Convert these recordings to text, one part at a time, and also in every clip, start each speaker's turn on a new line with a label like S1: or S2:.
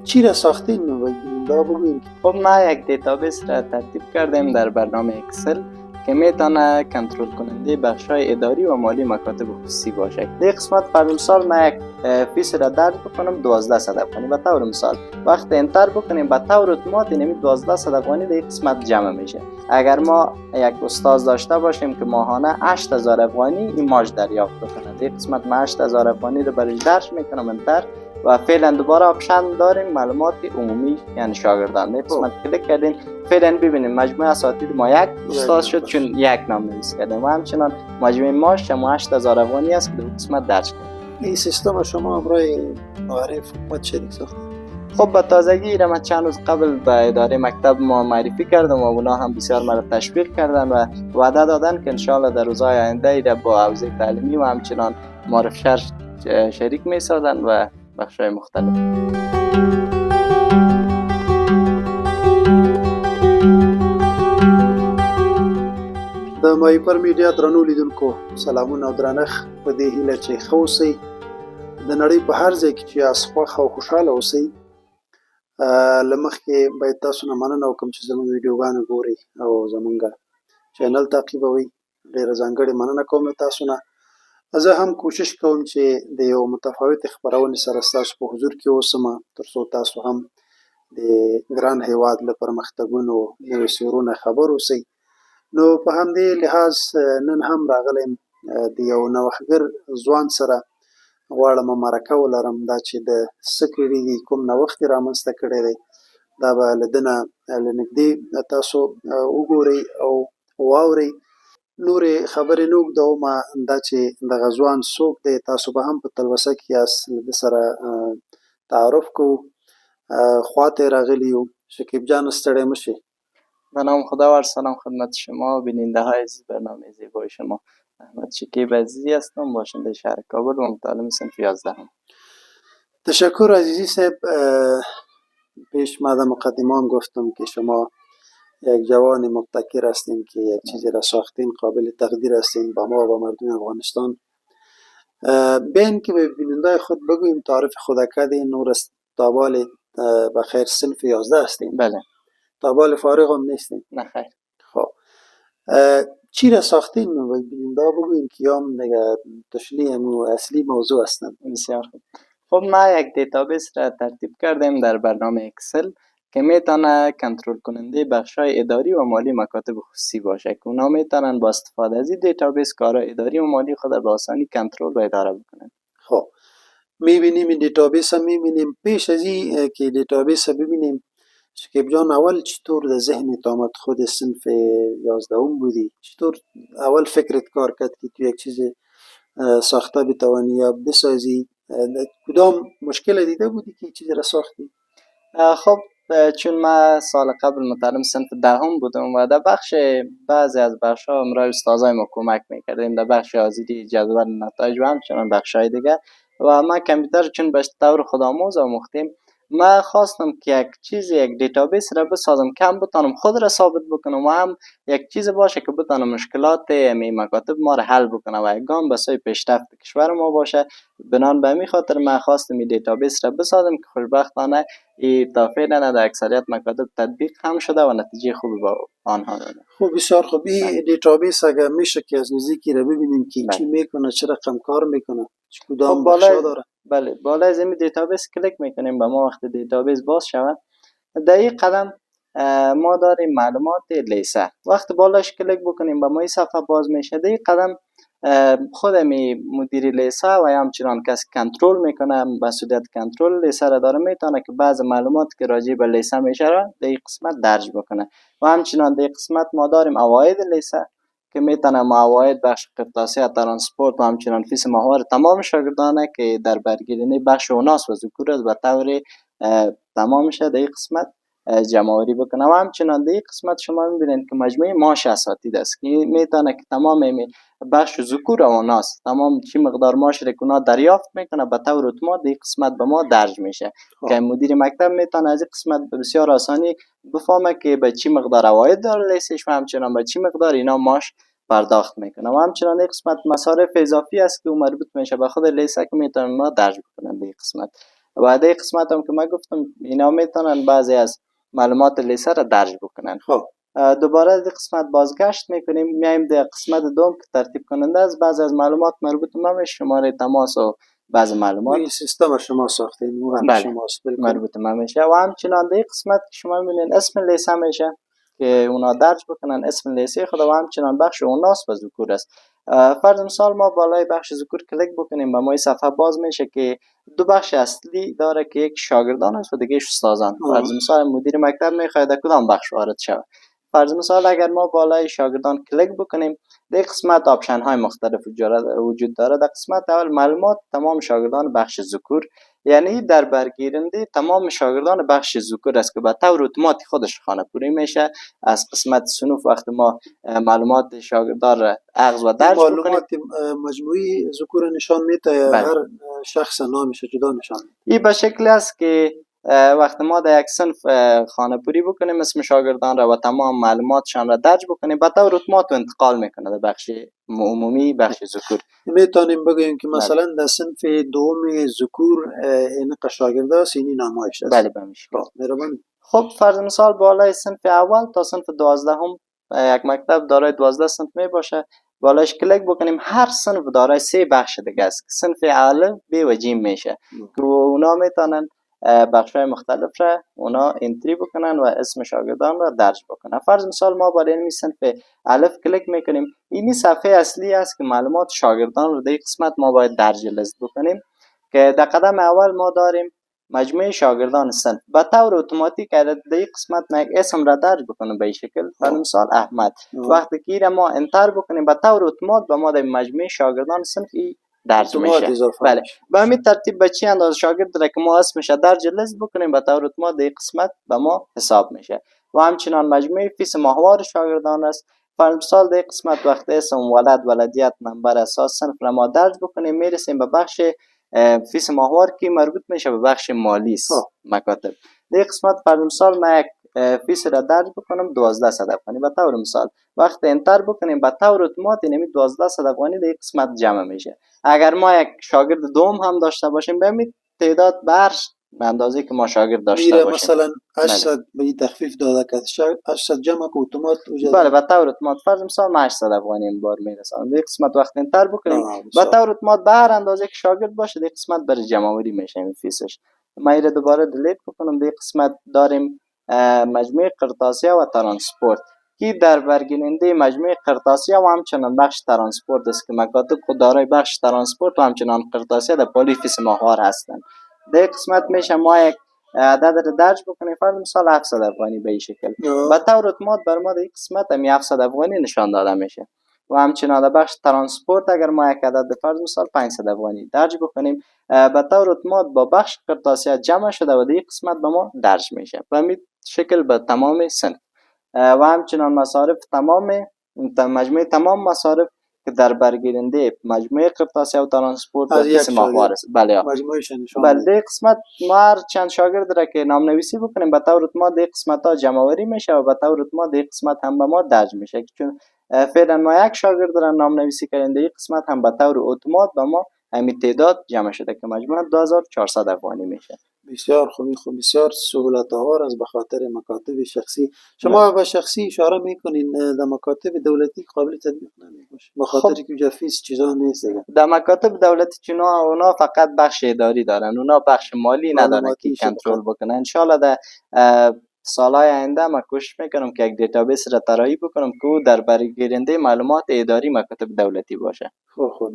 S1: چی را ساختین و دا بگوین؟
S2: خب ما یک دیتابیس را ترتیب کردیم در برنامه اکسل که میتونه کنترل کننده بخشای اداری و مالی مکاتب خصوصی باشه. در قسمت فرض مثال ما یک فیس را درج بکنم 12 صدقانی به طور مثال. وقتی انتر بکنیم به طور اتومات این 12 صدقانی در قسمت جمع میشه. اگر ما یک استاد داشته باشیم که ماهانه 8000 افغانی این ماش دریافت بکنه، در قسمت ما 8000 افغانی رو برش درج میکنم انتر و فعلا دوباره آپشن داریم معلومات عمومی یعنی شاگردان. در قسمت کلیک کردین فعلا ببینیم مجموع اساتید ما یک استاد شد چون یک نام نویس کردیم و همچنان مجموع ماش هم 8000 افغانی است که در قسمت درج کردیم.
S1: این سیستم شما برای معرف حکومت شریک ساختید؟
S2: خب به تازگی را من چند روز قبل به اداره مکتب ما معرفی کردم و اونا هم بسیار مرا تشویق کردن و وعده دادن که انشاءالله در روزهای آینده ایره با حوزه تعلیمی و همچنان معرف شریک می سازن و بخشای مختلف.
S1: د مایپر میډیا درنو لیدونکو سلامونه او درنښت په دې هیله چې ښه اوسئ د نړۍ په هر ځای کې چې یاست خوښ او خوشحاله اوسئ. له مخکې باید تاسو نه مننه وکړم چې زموږ ویډیوګانې ګورئ او زموږ چینل تعقیبوئ. ډېره ځانګړې مننه کوم له تاسو نه. زه هم کوشش کوم چې د یو متفاوتې خپرونې سره ستاسو په حضور کې اوسم تر څو تاسو هم د ګران هیواد له پرمختګونو نویو څیرو نه خبر اوسئ. نو په همدې لحاظ نن هم راغلی یم د یو نوښتګر ځوان سره غواړم مرکه ولرم دا چې د څه کړي دي، کوم نوښت یې رامنځته کړی دی، دا به له ده نه له نږدې تاسو وګورئ او واورئ. نورې خبرې نه اوږدوم، دا چې دغه ځوان څوک دی تاسو به هم په تلوسه کې یاست له ده سره تعارف کوو. خواته یې راغلي یو. شکیب جان ستړی مه شئ.
S2: به نام خداوند سلام خدمت شما بیننده های برنامه زیبای شما. احمد شکیب عزیزی هستم، باشنده شهر کابل و متعلم صنف 11 هم.
S1: تشکر عزیزی صاحب. پیش ما در مقدمه هم گفتم که شما یک جوان مبتکر هستین که یک چیزی را ساختین، قابل تقدیر هستین با ما و با مردم افغانستان. بین که به بیننده خود بگوییم تعارف خود کردین. نور است تابال بخیر صنف 11 هستین؟
S2: بله.
S1: تابال فارغ هم نیستین؟
S2: نه خیر.
S1: خب چی را ساختین و بیننده بگوییم که هم دیگه تشنیه و اصلی موضوع هستن.
S2: بسیار خوب. خب ما یک دیتابیس را ترتیب کردیم در برنامه اکسل که میتونه کنترل کننده بخشای اداری و مالی مکاتب خصوصی باشه که اونا میتونن با استفاده از این دیتابیس کارهای اداری و مالی خود به آسانی کنترل و اداره بکنن.
S1: خب میبینیم این دیتابیس هم میبینیم. پیش از این که دیتابیس ببینیم شکیب جان اول چطور در ذهنت آمد خود صنف 11 بودی؟ چطور اول فکرت کار کرد که تو یک چیز ساخته بتوانی یا بسازی؟ کدام مشکل دیده بودی که چیزی را ساختی؟
S2: خب چون ما سال قبل متعلم صنف 10 بودم و در بخش بعضی از بخش ها امرای استازای ما کمک میکردیم در بخش آزادی جدول نتایج و همچنان بخش های دیگه و ما کامپیوتر چون به طور خودآموز آموختیم ما خواستم که یک چیز یک دیتابیس را بسازم که هم بتانم خود را ثابت بکنم و هم یک چیز باشه که بتانم مشکلات مکاتب ما را حل بکنم و یک گام به سوی پیشرفت کشور ما باشه. بنان به همین خاطر ما خواستم این دیتابیس را بسازم که خوشبختانه این تا فعلا در اکثریت مکاتب تطبیق هم شده و نتیجه خوبی با آنها داده.
S1: خب بسیار خوب. این دیتابیس اگر میشه که از نزدیکی را ببینیم که چی میکنه، چه رقم کار میکنه، کدام بخشا داره؟
S2: بله، بالای زمین دیتابیس کلیک میکنیم به ما وقت دیتابیس باز شود در این قدم ما داریم معلومات لیسه. وقت بالاش کلیک بکنیم به ما این صفحه باز میشه. در این قدم خود مدیر لیسه و همچنان کسی کنترل میکنه مسئولیت کنترل لیسه را داره میتونه که بعض معلومات که راجع به لیسه میشه را در این قسمت درج بکنه و همچنان در این قسمت ما داریم عواید لیسه که میتونه عواید بخش قرطاسیه ترانسپورت و همچنان فیس ماهوار تمام شاگردانه که در برگیرنده بخش اوناس و ذکور است به طور تمام شده در این قسمت جمع‌آوری بکنه و همچنان در این قسمت شما میبینید که مجموعه معاش اساتید است که میتونه که تمام بخش ذکور و اناث تمام چی مقدار معاش را که دریافت میکنه به طور اتومات در این قسمت به ما درج میشه که مدیر مکتب میتونه از این قسمت بسیار آسانی بفهمه که به چی مقدار عواید داره لیسش و همچنان به چی مقدار اینا معاش پرداخت میکنه و همچنان این قسمت مصارف اضافی است که مربوط میشه به خود لیسه که میتونه ما درج بکنن در این قسمت. و در قسمت هم که من گفتم اینا میتونن بعضی از معلومات لیسه را درج بکنن.
S1: خب
S2: دوباره در قسمت بازگشت میکنیم، میایم در قسمت دوم که ترتیب کننده است. بعضی از معلومات مربوط به شماره تماس و بعض معلومات
S1: این سیستم شما ساختین و هم
S2: بله
S1: شماست
S2: مربوط به میشه. و همچنان در قسمت که شما میبینید اسم لیسه میشه که اونا درج بکنن اسم لیسه خود و همچنان بخش اوناس و ذکور است. فرض مثال ما بالای بخش ذکور کلیک بکنیم به ما صفحه باز میشه که دو بخش اصلی داره که یک شاگردان است و دیگه استادان. فرض مثال مدیر مکتب میخواد کدام بخش وارد شود. فرض مثال اگر ما بالای شاگردان کلیک بکنیم در قسمت آپشن های مختلف وجود داره. در قسمت اول معلومات تمام شاگردان بخش ذکور، یعنی در برگیرنده تمام شاگردان بخش ذکور است که به طور اتوماتیک خودش خانه‌پوری میشه. از قسمت صنوف وقت ما معلومات شاگردان را اخذ و درج بکنیم
S1: معلومات مجموعی ذکور نشان میده یا
S2: بله.
S1: هر شخص نامش جدا نشان میده؟
S2: این به شکلی است که وقت ما در یک صنف خانه‌پوری بکنیم اسم شاگردان را و تمام معلوماتشان را درج بکنیم به طور اتومات انتقال میکنه در بخش عمومی بخش ذکور.
S1: میتونیم بگیم که مثلا در صنف دوم ذکور این شاگرده است این نامش است.
S2: بله بمیشه.
S1: مهربان.
S2: خب فرض مثال بالای صنف اول تا صنف 12 هم یک مکتب دارای 12 صنف می باشه. بالاش کلیک بکنیم هر صنف دارای 3 بخش دیگه است. صنف الف ب و ج میشه که اونا میتونن بخش‌های مختلف را اونا انتری بکنن و اسم شاگردان را درج بکنن. فرض مثال ما بالای این صنف الف کلیک میکنیم. این صفحه اصلی است که معلومات شاگردان رو در این قسمت ما باید درج لیست بکنیم که در قدم اول ما داریم مجموعه شاگردان صنف. به طور اتوماتیک در این قسمت ما یک اسم را درج بکنیم به این شکل. فرض مثال احمد. وقتی که ما انتر بکنیم به طور اتومات به ما در مجموعه شاگردان صنف درج میشه. بله به همین ترتیب به چی اندازه شاگرد را که ما اسمش درج لیست بکنیم به طور اتومات در قسمت به ما حساب میشه. و همچنان مجموعه فیس ماهوار شاگردان است. فرض مثال در قسمت وقت اسم ولد ولدیت نمبر اساس صنف را ما درج بکنیم میرسیم به بخش فیس ماهوار که مربوط میشه به بخش مالی است مکاتب. در قسمت فرض مثال ما یک فیس را درج بکنم 1200 افغانی به طور مثال. وقت انتر بکنیم به طور اتومات این 1200 افغانی در قسمت جمع میشه. اگر ما یک شاگرد دوم هم داشته باشیم به همین تعداد برش به اندازه که ما شاگرد داشته باشیم
S1: مثلا 800 به تخفیف داده که 800 جمع که اتومات
S2: بله به طور اتومات فرض مثال ما 800 افغانی این بار میرسانم. در قسمت وقت انتر بکنیم به طور اتومات به هر اندازه که شاگرد باشه در قسمت بر جمع آوری میشه این فیسش. ما این دوباره دیلیت بکنم. در قسمت داریم مجموعه قرطاسیه و ترانسپورت که در برگیرنده مجموعه قرطاسیه و همچنان بخش ترانسپورت است که مکاتب خود دارای بخش ترانسپورت و همچنان قرطاسیه در پالی فیس ماهوار هستند. در قسمت میشه ما یک عدد را درج بکنیم فرض مثال 700 افغانی به این شکل. به طور اتومات بر ما در این قسمت هم 700 افغانی نشان داده میشه. و همچنان در بخش ترانسپورت اگر ما یک عدد فرض مثال 500 افغانی درج بکنیم به طور اتومات با بخش قرطاسیه جمع شده و در این قسمت به ما درج میشه. و همین شکل به تمام صنف و همچنان مصارف تمام مجموعه تمام مصارف که در برگیرنده مجموعه قرطاسیه و ترانسپورت و فیس ماهوار است. بله در قسمت ما هر چند شاگرد را که نام نویسی بکنیم به طور اتومات در قسمت ها جمع آوری میشه و به طور اتومات در قسمت هم به ما درج میشه. چون فعلا ما یک شاگرد را نام نویسی کردیم در قسمت هم به طور اتومات به ما همین تعداد جمع شده که مجموعاً 2400 افغانی میشه.
S1: بسیار خوبی بسیار سهولت آور است به خاطر مکاتب شخصی. شما به شخصی اشاره میکنین در مکاتب دولتی قابل تطبیق نمیشه به خاطر که اونجا فیس چیزا نیست دیگه.
S2: در مکاتب دولتی چون اونا فقط بخش اداری دارن، اونا بخش مالی ندارن که کنترل بکنن. ان شاء الله در سالهای آینده ما کوشش میکنم که یک دیتابیس را طراحی بکنم که در برگیرنده معلومات اداری مکاتب دولتی باشه.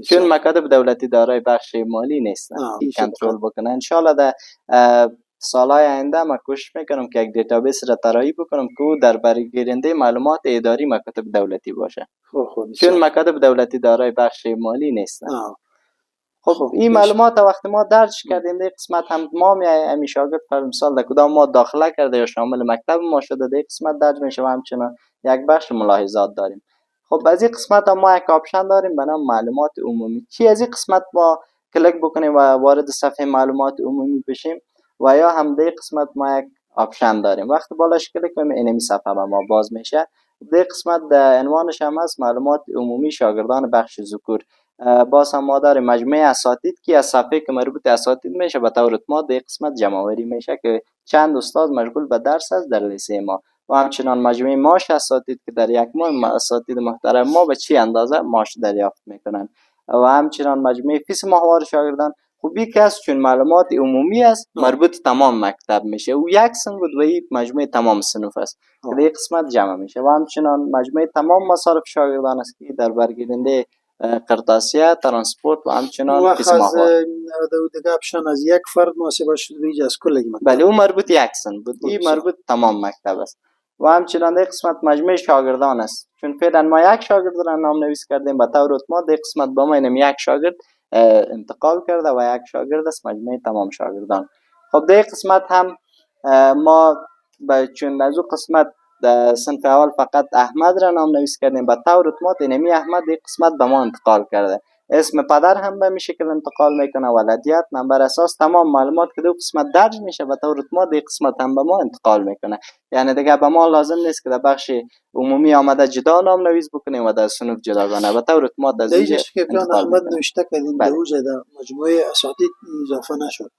S2: چون مکاتب دولتی دارای بخش مالی نیستن کنترل بکنن. ان شاء الله در سالهای آینده ما کوشش میکنم که یک دیتابیس را طراحی بکنم که در برگیرنده معلومات اداری مکاتب دولتی باشه. چون مکاتب دولتی دارای بخش مالی نیستن. خب این معلومات وقتی ما درج کردیم در قسمت هم ما می شاگرد فرض مثال در کدام ما داخله کرده یا شامل مکتب ما شده در قسمت درج میشه و همچنان یک بخش ملاحظات داریم. خب از این قسمت هم ما یک آپشن داریم به نام معلومات عمومی. چی از این قسمت ما کلیک بکنیم و وارد صفحه معلومات عمومی بشیم و یا هم در قسمت ما یک آپشن داریم وقتی بالاش کلیک کنیم اینمی صفحه ما باز میشه. در قسمت در عنوانش هم هست معلومات عمومی شاگردان بخش ذکور. باز هم ما داریم مجموعه اساتید که از صفحه که مربوط اساتید میشه به طور اتومات در قسمت جمع آوری میشه که چند استاد مشغول به درس است در لیسه ما و همچنان مجموعه معاش اساتید که در یک ماه اساتید محترم ما به چی اندازه معاش دریافت میکنن و همچنان مجموعه فیس ماهوار شاگردان خوبی که است چون معلومات عمومی است مربوط تمام مکتب میشه و یک سنگ بود و این مجموعه تمام صنف است که در قسمت جمع میشه و همچنان مجموعه تمام مصارف شاگردان است که در برگیرنده قرطاسیه ترانسپورت و همچنان فیس ماهوار
S1: دیگه اپشن از یک فرد محاسبه شده بیج از کل مکتب.
S2: بله اون مربوط یک سن بود این مربوط تمام مکتب است و همچنان در قسمت مجموعه شاگردان است چون فعلا ما یک شاگرد را نام نویس کردیم به طور اتومات در قسمت با ما اینم یک شاگرد انتقال کرده و یک شاگرد است مجموعه تمام شاگردان. خب در قسمت هم ما چون از اون قسمت صنف اول فقط احمد را نام نویس کردیم به طور اتومات اینمی احمد در قسمت به ما انتقال کرده اسم پدر هم به می شکل انتقال میکنه ولدیت نمبر اساس تمام معلومات که در قسمت درج میشه به طور اتومات در قسمت هم به ما انتقال میکنه یعنی دیگه به ما لازم نیست که در بخش عمومی آمده جدا نام نویس بکنیم و در صنف جداگانه به طور اتومات از اینجا
S1: انتقال احمد نوشته کردیم در مجموعه اساتید اضافه نشد.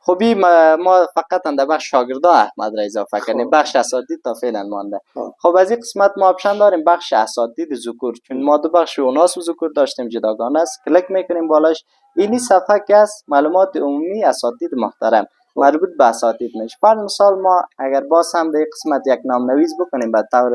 S2: خوبی ما فقط در بخش شاگردان احمد را اضافه کردیم بخش اساتید تا فعلا مانده. خب از این قسمت ما آپشن داریم بخش اساتید ذکور چون ما دو بخش اوناس و ذکور داشتیم جداگانه است کلیک میکنیم بالاش اینی صفحه که است معلومات عمومی اساتید محترم مربوط به اساتید میشه. فرض مثال ما اگر باز هم در قسمت یک نام نویس بکنیم به طور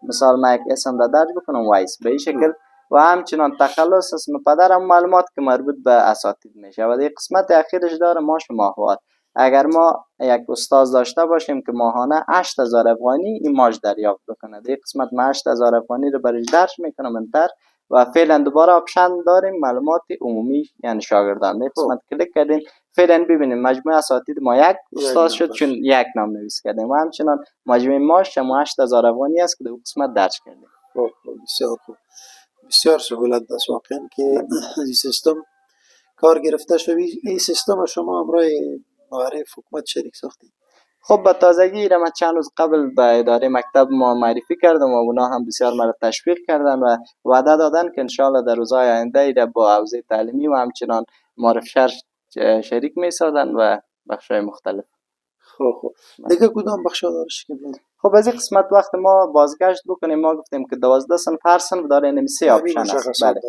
S2: مثال ما یک اسم را درج بکنم وایس به این شکل و همچنان تخلص اسم پدرم معلومات که مربوط به اساتید میشه و در قسمت اخیرش داره معاش ماهوار اگر ما یک استاد داشته باشیم که ماهانه 8000 افغانی این معاش دریافت بکنه در قسمت ما 8000 افغانی رو برش درج میکنم انتر و فعلا دوباره آپشن داریم معلومات عمومی یعنی شاگردان در قسمت کلیک کردیم فعلا ببینیم مجموعه اساتید ما یک استاد شد چون یک نام نویس کردیم و همچنان مجموعه معاش ما 8000 افغانی است که در قسمت درج کردیم.
S1: بسیار خوب بسیار سهولت دست واقعا که این سیستم کار گرفته شوی این سیستم شما امرای معرف حکومت شریک ساختید.
S2: خب به تازگی را من چند روز قبل به اداره مکتب ما معرفی کردم و اونا هم بسیار مرا تشویق کردن و وعده دادن که انشاءالله در روزهای آینده ایره با حوزه تعلیمی و همچنان معرف شهر شریک می سازن و بخشای مختلف.
S1: خب دیگه کدام بخشا دارش که
S2: خب از این قسمت وقت ما بازگشت بکنیم ما گفتیم که 12 صنف هر صنف داره اینم 3 آپشن است بله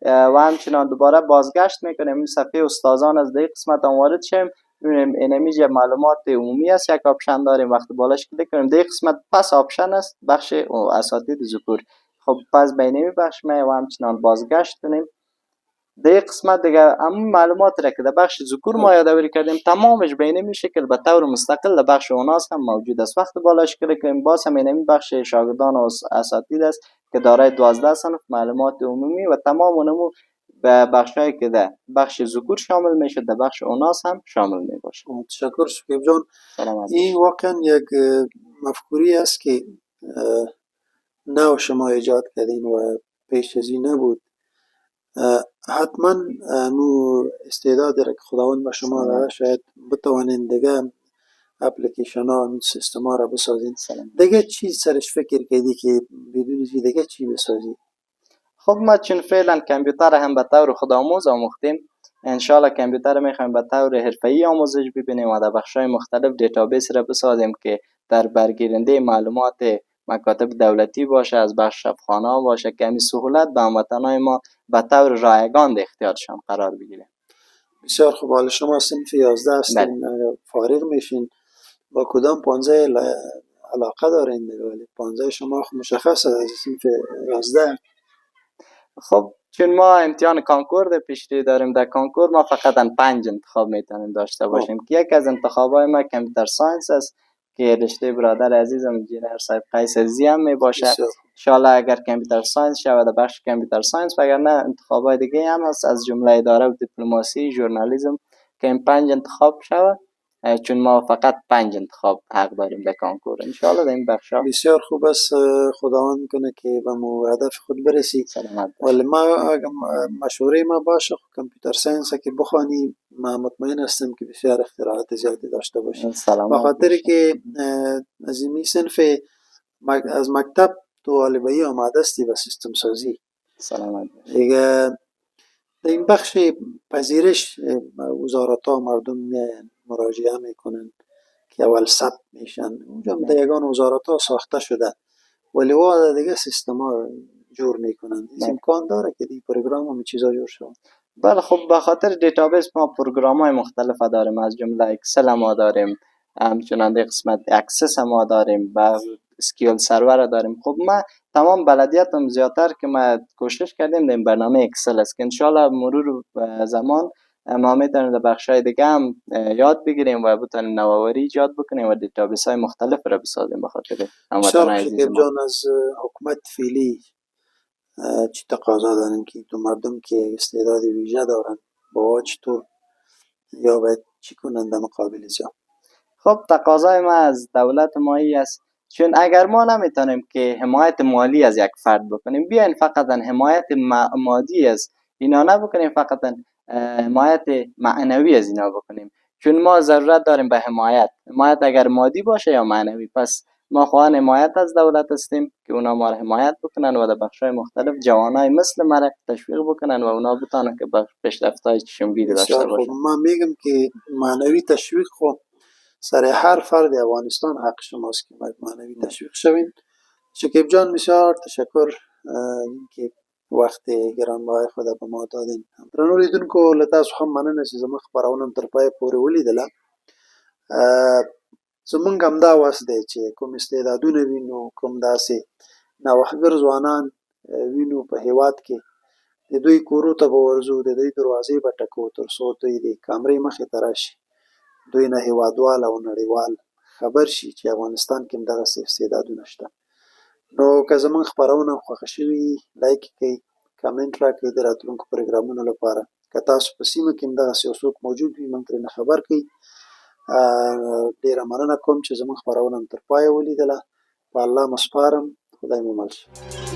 S2: و همچنان دوباره بازگشت میکنیم صفحه استادان از در قسمت وارد شیم ببینیم اینمیج معلومات عمومی است یک آپشن داریم وقت بالاش کلیک کنیم در قسمت پس آپشن است بخش اساتید ذکور. خب پس بینمی بخش می و همچنان بازگشت کنیم در قسمت دیگه همون معلومات را که در بخش ذکور ما یادآوری کردیم تمامش به اینمی شکل به طور مستقل در بخش اوناس هم موجود است وقت بالاش کلیک کنیم باز هم اینمی بخش شاگردان و اساتید است که دارای 12 صنف معلومات عمومی و تمام اونمو به بخشایی که در بخش ذکور شامل میشه در بخش اوناس هم شامل می باشه.
S1: تشکر شکیب جان. این واقعا یک مفکوری است که نو شما ایجاد کردین و پیش از این نبود. حتما نو استعداد را که خداوند به شما داده شاید بتوانین دیگه اپلیکیشن ها و سیستم ها را بسازین. دیگه چی سرش فکر کردی که بدون زی دیگه چی بسازی؟
S2: خب ما چون فعلا کامپیوتر هم به طور خودآموز آموختیم انشالله کامپیوتر میخوایم به طور حرفه‌ای آموزش ببینیم و در بخش‌های مختلف دیتابیس را بسازیم که در برگیرنده معلومات مکاتب دولتی باشه از بخش شفاخانه باشه که همین سهولت به هموطنان ما به طور رایگان در اختیارشان قرار بگیره.
S1: بسیار خوب. حالا شما صنف 11 هستین فارغ میشین با کدام 15 علاقه دارین؟ ولی 15 شما مشخص از صنف 11.
S2: خب چون ما امتحان کانکور در پیش رو داریم در کانکور ما فقط 5 انتخاب میتونیم داشته باشیم که یک از انتخابای ما کامپیوتر ساینس است که رشته برادر عزیزم انجینر صاحب قیس عزیزی هم می باشه. انشالله اگر کامپیوتر ساینس شود بخش کامپیوتر ساینس وگر نه انتخابای دیگه هم هست از جمله اداره و دیپلماسی ژورنالیسم که این 5 انتخاب شود چون ما فقط 5 انتخاب حق داریم به کانکور انشالله در این بخشا.
S1: بسیار خوب است. خداوند کنه که به مو هدف خود برسی. ولی ما مشوره ما باشه کامپیوتر ساینس که بخوانی ما مطمئن هستم که بسیار اختراعات زیادی داشته باشی به خاطر که از این صنف از مکتب تو طالبی آماده استی و سیستم سازی.
S2: سلامت
S1: دیگه در این بخش پذیرش وزارت‌ها مردم میاین مراجعه میکنن که اول ثبت میشن، اونجا در یگان وزارت‌ها ساخته شده ولی وا دیگه سیستما جور میکنن. این امکان داره که دی پروگرام هم چیزا جور شد.
S2: بله خب به خاطر دیتابیس ما پروگرام های مختلف داریم، از جمله اکسل ما داریم، همچنان در قسمت اکسس ما داریم و اسکیول سرور داریم. خب ما تمام بلدیتم زیادتر که ما کوشش کردیم در این برنامه اکسل است که انشالله مرور زمان ما میتونیم در بخش های دیگه هم یاد بگیریم و بتونیم نوآوری ایجاد بکنیم و دیتابیس های مختلف را بسازیم. به خاطر هموطن عزیز ما
S1: جان از حکومت فعلی چی تقاضا دارن که تو مردم که استعداد ویژه دارن با چطور یا باید چی کنن در مقابل زیان؟
S2: خب تقاضای ما از دولت مایی است، چون اگر ما نمیتونیم که حمایت مالی از یک فرد بکنیم، بیاین فقط حمایت مادی از اینا نبکنیم، فقط حمایت معنوی از اینا بکنیم، چون ما ضرورت داریم به حمایت اگر مادی باشه یا معنوی. پس ما خواهان حمایت از دولت هستیم که اونا ما را حمایت بکنن و در بخش‌های مختلف جوانای مثل ما را تشویق بکنن و اونا بتونن که پیشرفت‌های چشمگیری داشته باشن.
S1: من میگم که معنوی تشویق خود سر هر فرد افغانستان حق شماست که معنوی تشویق شوین. شکیب جان بسیار تشکر اینکه وقت گرانبهای خود به ما دادین. درنو لیدونکو له تاسو هم مننه چې زموږ خپرونه تر پایه پورې ولیدله. زمونږ همدا وس دی چې کوم استعدادونه وینو، کوم داسې نوښتګر ځوانان وینو په هیواد کې، د دوی کورو ته به ورځو، د دوی دروازې به ټکو تر څو دوی د کامرې مخې ته راشي، دوی نه هیوادوال او نړیوال خبر شي چې افغانستان کې هم دغسې استعدادونه شته. نو که زمونږ خپرونه خوښه شوي لایک کړئ، کامنټ راکړئ د راتلونکو پروګرامونو لپاره. که تاسو په سیمه کې هم دغسې یو څوک موجود وي موږ ترېنه خبر کړئ. ډېره مننه کوم چې زموږ خپرونه هم تر پایه ولیدله. په الله مو سپارم. خدای مو مل شه.